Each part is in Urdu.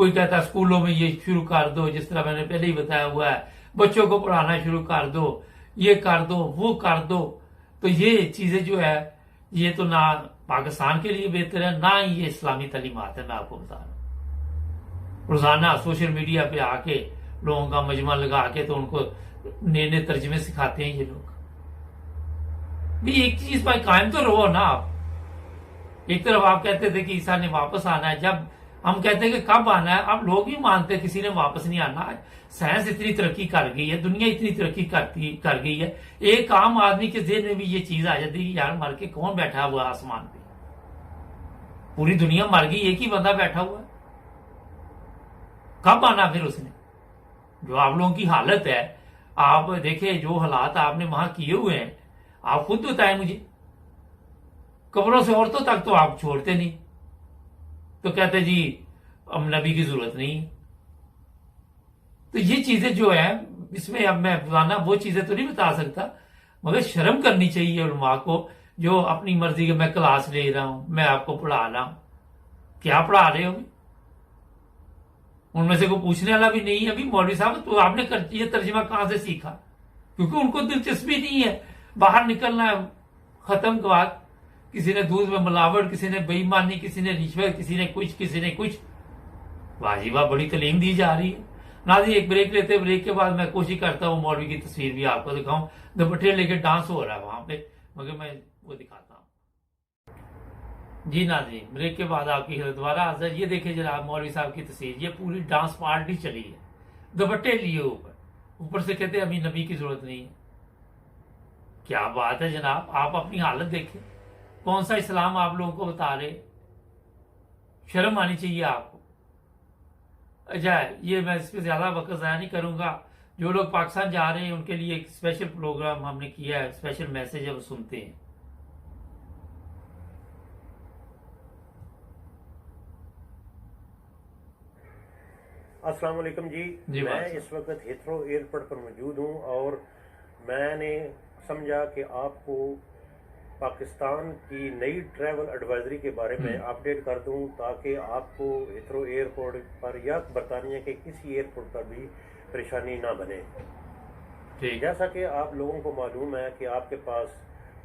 کوئی کہتا ہے اسکولوں میں یہ شروع کر دو، جس طرح میں نے پہلے ہی بتایا ہوا ہے، بچوں کو پڑھانا شروع کر دو، یہ کر دو وہ کر دو. تو یہ چیزیں جو ہے یہ تو نہ پاکستان کے لیے بہتر ہے، نہ ہی یہ اسلامی تعلیمات ہے. میں آپ کو بتا رہا ہوں، روزانہ سوشل میڈیا پہ آ کے لوگوں کا مجمع لگا کے تو ان کو نئے نئے ترجمے سکھاتے ہیں یہ لوگ. بھی ایک چیز پر قائم تو رہو نا آپ. ایک طرف آپ کہتے تھے کہ عیسیٰ نے واپس آنا ہے، جب ہم کہتے ہیں کہ کب آنا ہے، اب لوگ بھی مانتے ہیں کسی نے واپس نہیں آنا. سائنس اتنی ترقی کر گئی ہے، دنیا اتنی ترقی کر گئی ہے، ایک عام آدمی کے ذہن میں بھی یہ چیز آ جاتی ہے کہ یار مر کے کون بیٹھا ہوا آسمان پہ؟ پوری دنیا مر گئی، ایک ہی بندہ بیٹھا ہوا ہے. کب آنا پھر اس نے؟ جو آپ لوگوں کی حالت ہے، آپ دیکھیں جو حالات آپ نے وہاں کیے ہوئے ہیں، آپ خود بتائیں مجھے. قبروں سے عورتوں تک تو آپ چھوڑتے نہیں، تو کہتے جی اب نبی کی ضرورت نہیں ہے. تو یہ چیزیں جو ہیں اس میں اب میں بتانا وہ چیزیں تو نہیں بتا سکتا، مگر شرم کرنی چاہیے علماء کو جو اپنی مرضی کے میں کلاس لے رہا ہوں، میں آپ کو پڑھا رہا ہوں. کیا پڑھا رہے ہو؟ ان میں سے کوئی پوچھنے والا بھی نہیں ہے. ابھی مولوی صاحب تو آپ نے یہ ترجمہ کہاں سے سیکھا؟ کیونکہ ان کو دلچسپی نہیں ہے، باہر نکلنا ہے، ختم بات. کسی نے دودھ میں ملاوٹ، کسی نے بے ایمانی، کسی نے رشوت، کسی نے کچھ کسی نے کچھ. واہ واہ، بڑی تعلیم دی جا رہی ہے. ناظرین ایک بریک لیتے ہیں، بریک کے بعد میں کوشش کرتا ہوں مولوی کی تصویر بھی آپ کو دکھاؤں. دوپٹے لے کے ڈانس ہو رہا ہے وہاں پہ، مگر میں وہ دکھاتا ہوں. جی ناظرین بریک کے بعد آپ کی خدمت دوبارہ حاضر. یہ دیکھیں جناب مولوی صاحب کی تصویر، یہ پوری ڈانس پارٹی چلی ہے، دوپٹے لیے اوپر سے کہتے ہیں ابھی نبی کی ضرورت نہیں ہے. کیا بات ہے جناب، آپ اپنی حالت دیکھیں، کون سا اسلام آپ لوگوں کو بتا رہے. شرم آنی چاہیے آپ کو. اچھا یہ میں اس پہ زیادہ وقت ضائع نہیں کروں گا. جو لوگ پاکستان جا رہے ہیں ان کے لیے ایک اسپیشل پروگرام ہم نے کیا ہے، اسپیشل میسج ہے، وہ سنتے ہیں. السلام علیکم جی. میں اس وقت ہیتھرو ایئرپورٹ پر موجود ہوں اور میں نے سمجھا کہ آپ کو پاکستان کی نئی ٹریول ایڈوائزری کے بارے میں اپڈیٹ کر دوں تاکہ آپ کو ہیتھرو ایئرپورٹ پر یا برطانیہ کے کسی ایئرپورٹ پر بھی پریشانی نہ بنے. جیسا کہ آپ لوگوں کو معلوم ہے کہ آپ کے پاس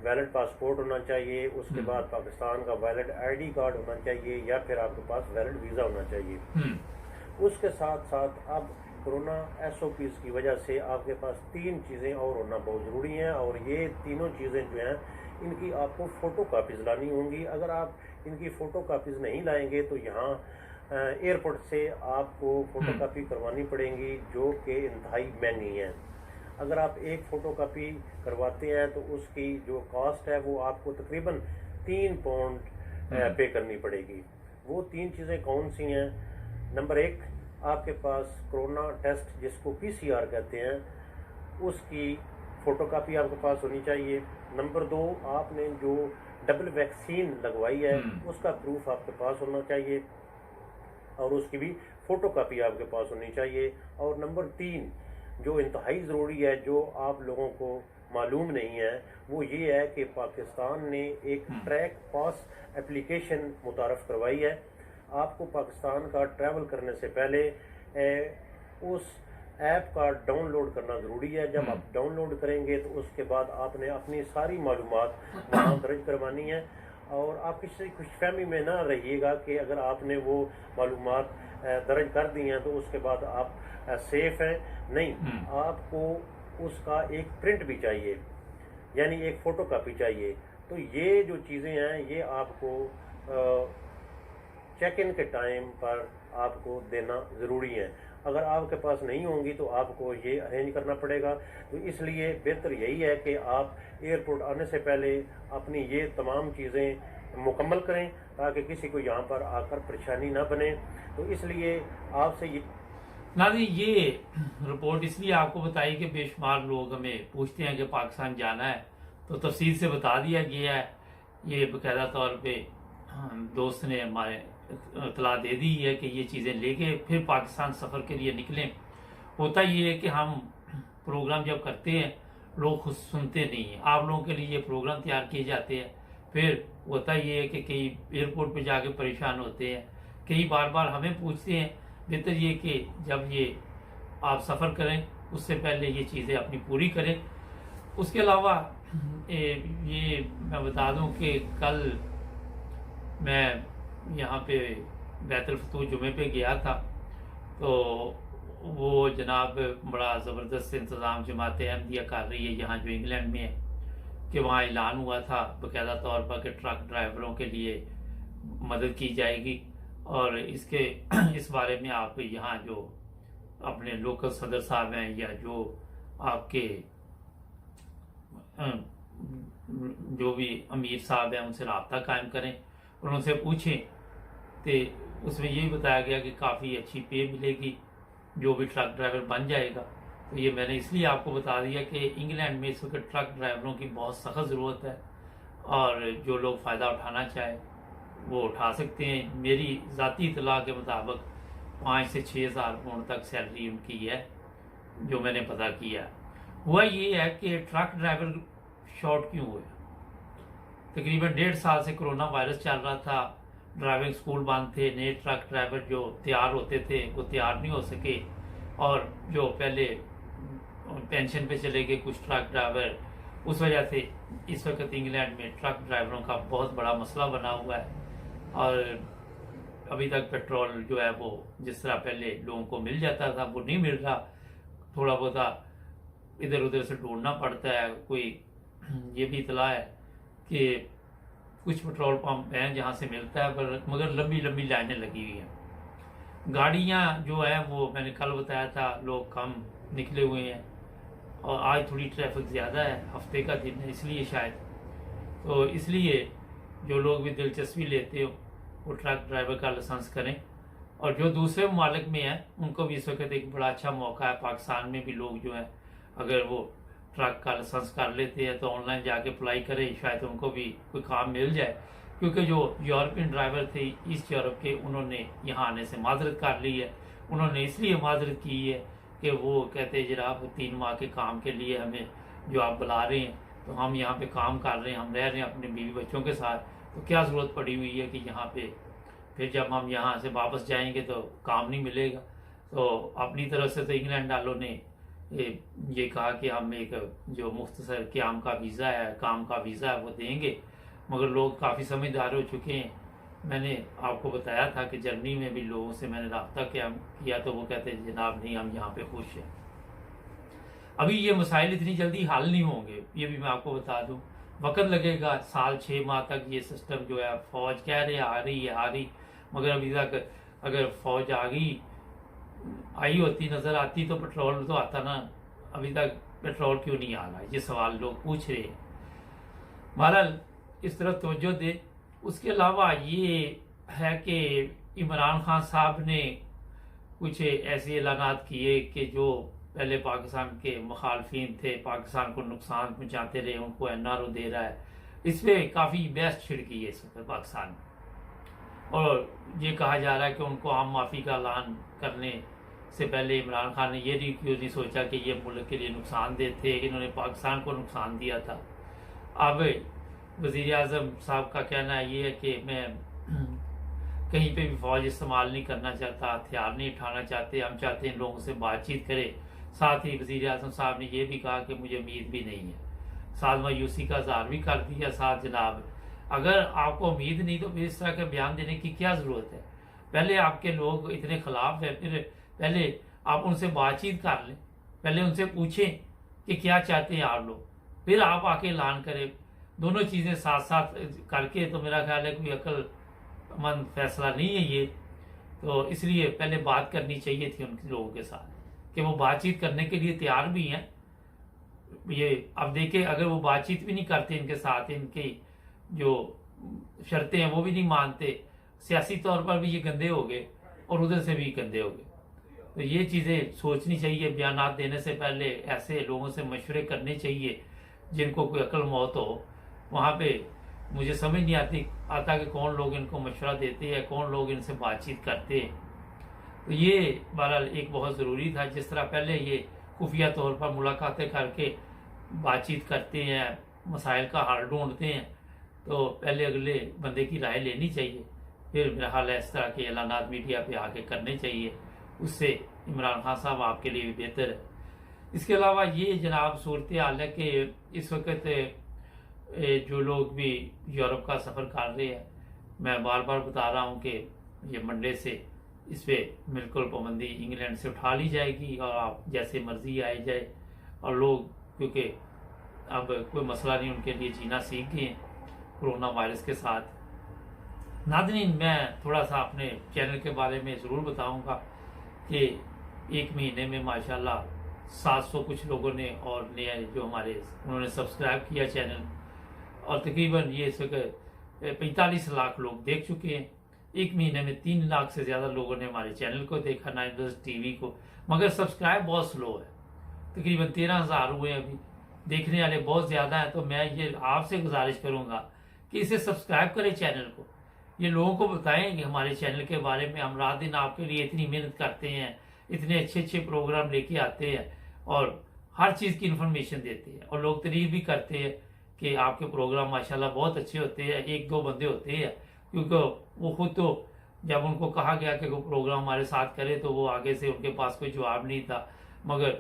ویلڈ پاسپورٹ ہونا چاہیے، اس کے بعد پاکستان کا ویلڈ آئی ڈی کارڈ ہونا چاہیے، یا پھر آپ کے پاس ویلڈ ویزا ہونا چاہیے. اس کے ساتھ ساتھ اب کرونا ایس او پیز کی وجہ سے آپ کے پاس 3 چیزیں اور ہونا بہت ضروری ہیں، اور یہ تینوں چیزیں جو ہیں ان کی آپ کو فوٹو کاپیز لانی ہوں گی. اگر آپ ان کی فوٹو کاپیز نہیں لائیں گے تو یہاں ایئرپورٹ سے آپ کو فوٹو کاپی کروانی پڑیں گی، جو کہ انتہائی مہنگی ہیں. اگر آپ ایک فوٹو کاپی کرواتے ہیں تو اس کی جو کاسٹ ہے وہ آپ کو تقریباً 3 پاؤنڈ پے کرنی پڑے گی. وہ 3 چیزیں کون سی ہیں؟ نمبر 1، آپ کے پاس کرونا ٹیسٹ جس کو PCR کہتے ہیں اس کی فوٹو کاپی آپ کے پاس ہونی چاہیے. نمبر 2، آپ نے جو ڈبل ویکسین لگوائی ہے اس کا پروف آپ کے پاس ہونا چاہیے اور اس کی بھی فوٹو کاپی آپ کے پاس ہونی چاہیے. اور نمبر 3 جو انتہائی ضروری ہے، جو آپ لوگوں کو معلوم نہیں ہے، وہ یہ ہے کہ پاکستان نے ایک ٹریک پاس اپلیکیشن متعارف کروائی ہے. آپ کو پاکستان کا ٹریول کرنے سے پہلے اس ایپ کا ڈاؤن لوڈ کرنا ضروری ہے. جب آپ ڈاؤن لوڈ کریں گے تو اس کے بعد آپ نے اپنی ساری معلومات وہاں درج کروانی ہے، اور آپ کسی خوش فہمی میں نہ رہیے گا کہ اگر آپ نے وہ معلومات درج کر دی ہیں تو اس کے بعد آپ سیف ہیں. نہیں، آپ کو اس کا ایک پرنٹ بھی چاہیے، یعنی ایک فوٹو کاپی چاہیے. تو یہ جو چیزیں ہیں یہ آپ کو چیک ان کے ٹائم پر آپ کو دینا ضروری ہے. اگر آپ کے پاس نہیں ہوں گی تو آپ کو یہ ارینج کرنا پڑے گا. تو اس لیے بہتر یہی ہے کہ آپ ایئرپورٹ آنے سے پہلے اپنی یہ تمام چیزیں مکمل کریں تاکہ کسی کو یہاں پر آ کر پریشانی نہ بنے. تو اس لیے آپ سے یہ رپورٹ اس لیے آپ کو بتائی کہ بے شمار لوگ ہمیں پوچھتے ہیں کہ پاکستان جانا ہے، تو تفصیل سے بتا دیا گیا ہے. یہ باقاعدہ طور پہ دوست نے ہمارے اطلاع دے دی ہے کہ یہ چیزیں لے کے پھر پاکستان سفر کے لیے نکلیں. ہوتا یہ ہے کہ ہم پروگرام جب کرتے ہیں لوگ خود سنتے نہیں ہیں. آپ لوگوں کے لیے یہ پروگرام تیار کیے جاتے ہیں، پھر ہوتا یہ ہے کہ کئی ایئرپورٹ پہ جا کے پریشان ہوتے ہیں، کئی بار بار ہمیں پوچھتے ہیں بہتر یہ کہ جب یہ آپ سفر کریں اس سے پہلے یہ چیزیں اپنی پوری کریں۔ اس کے علاوہ یہ میں بتا دوں کہ کل میں یہاں پہ بیت الفتوح جمعے پہ گیا تھا، تو وہ جناب بڑا زبردست انتظام جماعت احمدیہ کر رہی ہے یہاں جو انگلینڈ میں ہے، کہ وہاں اعلان ہوا تھا باقاعدہ طور پر کہ ٹرک ڈرائیوروں کے لیے مدد کی جائے گی، اور اس بارے میں آپ یہاں جو اپنے لوکل صدر صاحب ہیں یا جو آپ کے جو بھی امیر صاحب ہیں ان سے رابطہ قائم کریں اور ان سے پوچھیں۔ تو اس میں یہی بتایا گیا کہ کافی اچھی پے ملے گی جو بھی ٹرک ڈرائیور بن جائے گا۔ تو یہ میں نے اس لیے آپ کو بتا دیا کہ انگلینڈ میں اس وقت ٹرک ڈرائیوروں کی بہت سخت ضرورت ہے، اور جو لوگ فائدہ اٹھانا چاہیں وہ اٹھا سکتے ہیں۔ میری ذاتی اطلاع کے مطابق 5 سے 6 ہزار پاؤنڈ تک سیلری ان کی ہے، جو میں نے پتہ کیا ہے۔ ہوا یہ ہے کہ ٹرک ڈرائیور شارٹ کیوں ہوئے؟ تقریباً 1.5 سال سے کرونا وائرس چل رہا تھا، ڈرائیونگ سکول بند تھے، نئے ٹرک ڈرائیور جو تیار ہوتے تھے وہ تیار نہیں ہو سکے، اور جو پہلے پینشن پہ چلے گئے کچھ ٹرک ڈرائیور، اس وجہ سے اس وقت انگلینڈ میں ٹرک ڈرائیوروں کا بہت بڑا مسئلہ بنا ہوا ہے، اور ابھی تک پیٹرول جو ہے وہ جس طرح پہلے لوگوں کو مل جاتا تھا وہ نہیں مل رہا، تھوڑا بہت ادھر ادھر سے ڈھونڈنا پڑتا ہے۔ کوئی یہ بھی اطلاع ہے کہ کچھ پیٹرول پمپ ہیں جہاں سے ملتا ہے مگر لمبی لمبی لائنیں لگی ہوئی ہیں۔ گاڑیاں جو ہیں وہ میں نے کل بتایا تھا لوگ کم نکلے ہوئے ہیں، اور آج تھوڑی ٹریفک زیادہ ہے، ہفتے کا دن ہے اس لیے شاید، تو اس لیے جو لوگ بھی دلچسپی لیتے ہو وہ ٹرک ڈرائیور کا لائسنس کریں، اور جو دوسرے ممالک میں ہیں ان کو بھی اس وقت ایک بڑا اچھا موقع ہے۔ پاکستان میں بھی لوگ جو ہیں اگر وہ ٹرک کا لائسنس کر لیتے ہیں تو آن لائن جا کے اپلائی کریں، شاید ان کو بھی کوئی کام مل جائے، کیونکہ جو یورپین ڈرائیور تھے ایسٹ یورپ کے انہوں نے یہاں آنے سے معذرت کر لی ہے۔ انہوں نے اس لیے معذرت کی ہے کہ وہ کہتے ہیں جناب 3 ماہ کے کام کے لیے ہمیں جو آپ بلا رہے ہیں تو ہم یہاں پہ کام کر رہے ہیں، ہم رہ رہے ہیں اپنے بیوی بچوں کے ساتھ، تو کیا ضرورت پڑی ہوئی ہے کہ یہاں پہ پھر جب ہم یہاں سے واپس جائیں گے تو کام نہیں ملے گا۔ تو اپنی طرف سے تو انگلینڈ والوں نے یہ کہا کہ ہم ایک جو مختصر قیام کا ویزا ہے، کام کا ویزا ہے وہ دیں گے، مگر لوگ کافی سمجھدار ہو چکے ہیں۔ میں نے آپ کو بتایا تھا کہ جرمنی میں بھی لوگوں سے میں نے رابطہ کیا تو وہ کہتے ہیں جناب نہیں ہم یہاں پہ خوش ہیں۔ ابھی یہ مسائل اتنی جلدی حل نہیں ہوں گے، یہ بھی میں آپ کو بتا دوں، وقت لگے گا، 6 ماہ تک یہ سسٹم جو ہے، فوج کہہ رہے آ رہی، مگر ابھی تک اگر فوج آئی ہوتی نظر آتی تو پیٹرول تو آتا نا، ابھی تک پیٹرول کیوں نہیں آ رہا، یہ سوال لوگ پوچھ رہے ہیں۔ بہرحال اس طرف توجہ دے۔ اس کے علاوہ یہ ہے کہ عمران خان صاحب نے کچھ ایسے اعلانات کیے کہ جو پہلے پاکستان کے مخالفین تھے، پاکستان کو نقصان پہنچاتے رہے، ان کو NRO دے رہا ہے، اس پہ کافی بحث چھڑکی ہے اس وقت پاکستان میں، اور یہ کہا جا رہا ہے کہ ان کو عام معافی کا اعلان کرنے سے پہلے عمران خان نے یہ نہیں سوچا کہ یہ ملک کے لیے نقصان دہ تھے، انہوں نے پاکستان کو نقصان دیا تھا۔ اب وزیر اعظم صاحب کا کہنا یہ ہے کہ میں کہیں پہ بھی فوج استعمال نہیں کرنا چاہتا، ہتھیار نہیں اٹھانا چاہتے، ہم چاہتے ہیں لوگوں سے بات چیت کرے۔ ساتھ ہی وزیر اعظم صاحب نے یہ بھی کہا کہ مجھے امید بھی نہیں ہے، ساتھ مایوسی کا اظہار بھی کر دیا۔ ساتھ جناب اگر آپ کو امید نہیں تو پھر اس طرح کا بیان دینے کی کیا ضرورت ہے؟ پہلے آپ کے لوگ اتنے خلاف ہیں، پھر پہلے آپ ان سے بات چیت کر لیں، پہلے ان سے پوچھیں کہ کیا چاہتے ہیں آپ لوگ، پھر آپ آ کے اعلان کریں۔ دونوں چیزیں ساتھ ساتھ کر کے تو میرا خیال ہے کوئی عقل مند فیصلہ نہیں ہے یہ، تو اس لیے پہلے بات کرنی چاہیے تھی ان لوگوں کے ساتھ کہ وہ بات چیت کرنے کے لیے تیار بھی ہیں۔ یہ اب دیکھیں اگر وہ بات چیت بھی نہیں کرتے ان کے ساتھ، ان کی جو شرطیں ہیں وہ بھی نہیں مانتے، سیاسی طور پر بھی یہ گندے ہو گئے اور ادھر سے بھی گندے ہو گئے، تو یہ چیزیں سوچنی چاہیے۔ بیانات دینے سے پہلے ایسے لوگوں سے مشورے کرنے چاہیے جن کو کوئی عقل موت ہو۔ وہاں پہ مجھے سمجھ نہیں آتا کہ کون لوگ ان کو مشورہ دیتے ہیں، کون لوگ ان سے بات چیت کرتے ہیں۔ تو یہ بہرحال ایک بہت ضروری تھا، جس طرح پہلے یہ خفیہ طور پر ملاقاتیں کر کے بات چیت کرتے ہیں، مسائل کا حل ڈھونڈتے ہیں، تو پہلے اگلے بندے کی رائے لینی چاہیے، پھر میرا حال ہے اس طرح کے اعلانات میڈیا پہ آ کے کرنے چاہیے، اس سے عمران خان صاحب آپ کے لیے بھی بہتر ہے۔ اس کے علاوہ یہ جناب صورتحال ہے کہ اس وقت جو لوگ بھی یورپ کا سفر کر رہے ہیں، میں بار بار بتا رہا ہوں کہ یہ منڈے سے اس پہ بالکل پابندی انگلینڈ سے اٹھا لی جائے گی، اور آپ جیسے مرضی آئے جائے، اور لوگ کیونکہ اب کوئی مسئلہ نہیں، ان کے لیے جینا سیکھ گئے ہیں کرونا وائرس کے ساتھ۔ ناظرین، میں تھوڑا سا اپنے چینل کے بارے میں ضرور بتاؤں گا کہ ایک مہینے میں ماشاءاللہ 700 کچھ لوگوں نے اور نئے جو ہمارے انہوں نے سبسکرائب کیا چینل، اور تقریباً یہ اس وقت 45 لاکھ لوگ دیکھ چکے ہیں۔ ایک مہینے میں 3 لاکھ سے زیادہ لوگوں نے ہمارے چینل کو دیکھا، 9+ ٹی وی کو، مگر سبسکرائب بہت سلو ہے، تقریباً 13,000 ہوئے ہیں ابھی، دیکھنے والے بہت زیادہ ہیں۔ تو میں یہ آپ سے گزارش کروں گا کہ اسے سبسکرائب کریں چینل کو، یہ لوگوں کو بتائیں کہ ہمارے چینل کے بارے میں، ہم رات دن آپ کے لیے اتنی محنت کرتے ہیں، اتنے اچھے اچھے پروگرام لے کے آتے ہیں اور ہر چیز کی انفارمیشن دیتے ہیں، اور لوگ تعریف بھی کرتے ہیں کہ آپ کے پروگرام ماشاءاللہ بہت اچھے ہوتے ہیں۔ 1-2 بندے ہوتے ہیں، کیونکہ وہ خود تو جب ان کو کہا گیا کہ وہ پروگرام ہمارے ساتھ کرے تو وہ آگے سے ان کے پاس کوئی جواب نہیں تھا، مگر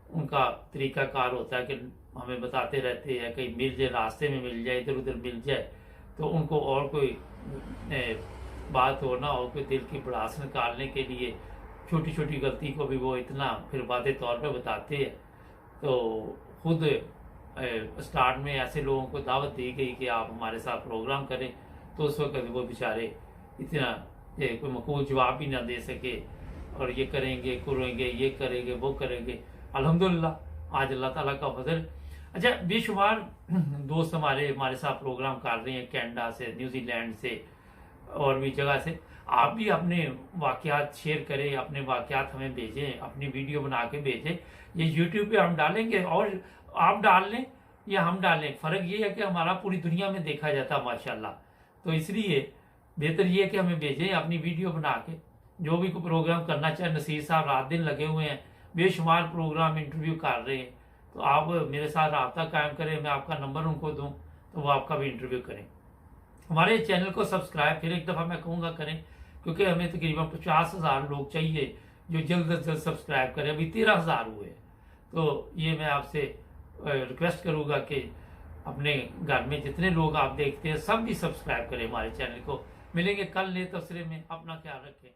ان کا طریقہ کار ہوتا ہے کہ ہمیں بتاتے رہتے ہیں، کہیں مل جائے، راستے میں مل جائے، ادھر ادھر مل جائے، تو ان کو اور کوئی بات ہو نہ ہو، کوئی دل کی بڑاس نکالنے کے لیے چھوٹی چھوٹی غلطی کو بھی وہ اتنا پھر واضح طور پہ بتاتے ہیں۔ تو خود اسٹارٹ میں ایسے لوگوں کو دعوت دی گئی کہ آپ ہمارے ساتھ پروگرام کریں، تو اس وقت وہ بیچارے اتنا کوئی مقبول جواب بھی نہ دے سکے، اور یہ کریں گے یہ کریں گے وہ کریں گے۔ الحمدللہ آج اللہ تعالیٰ کا فضل۔ اچھا، بے شمار دوست ہمارے ساتھ پروگرام کر رہے ہیں، کینیڈا سے، نیوزی لینڈ سے، اور بھی جگہ سے۔ آپ بھی اپنے واقعات شیئر کریں، اپنے واقعات ہمیں بھیجیں، اپنی ویڈیو بنا کے بھیجیں، یہ یوٹیوب پہ ہم ڈالیں گے، اور آپ ڈال لیں یا ہم ڈالیں، فرق یہ ہے کہ ہمارا پوری دنیا میں دیکھا جاتا ہے ماشاءاللہ، تو اس لیے بہتر یہ ہے کہ ہمیں بھیجیں اپنی ویڈیو بنا کے، جو بھی کوئی پروگرام کرنا چاہے۔ نصیر صاحب رات دن لگے ہوئے ہیں، بے شمار پروگرام انٹرویو کر رہے ہیں، تو آپ میرے ساتھ رابطہ قائم کریں، میں آپ کا نمبر ان کو دوں تو وہ آپ کا بھی انٹرویو کریں۔ ہمارے چینل کو سبسکرائب پھر ایک دفعہ میں کہوں گا کریں، کیونکہ ہمیں تقریباً 50,000 لوگ چاہیے جو جلد از جلد سبسکرائب کریں، ابھی 13,000 ہوئے ہیں۔ تو یہ میں آپ سے ریکویسٹ کروں گا کہ اپنے گھر میں جتنے لوگ آپ دیکھتے ہیں سب بھی سبسکرائب کریں ہمارے چینل کو۔ ملیں گے کل نئے تبصرے میں، اپنا خیال رکھیں۔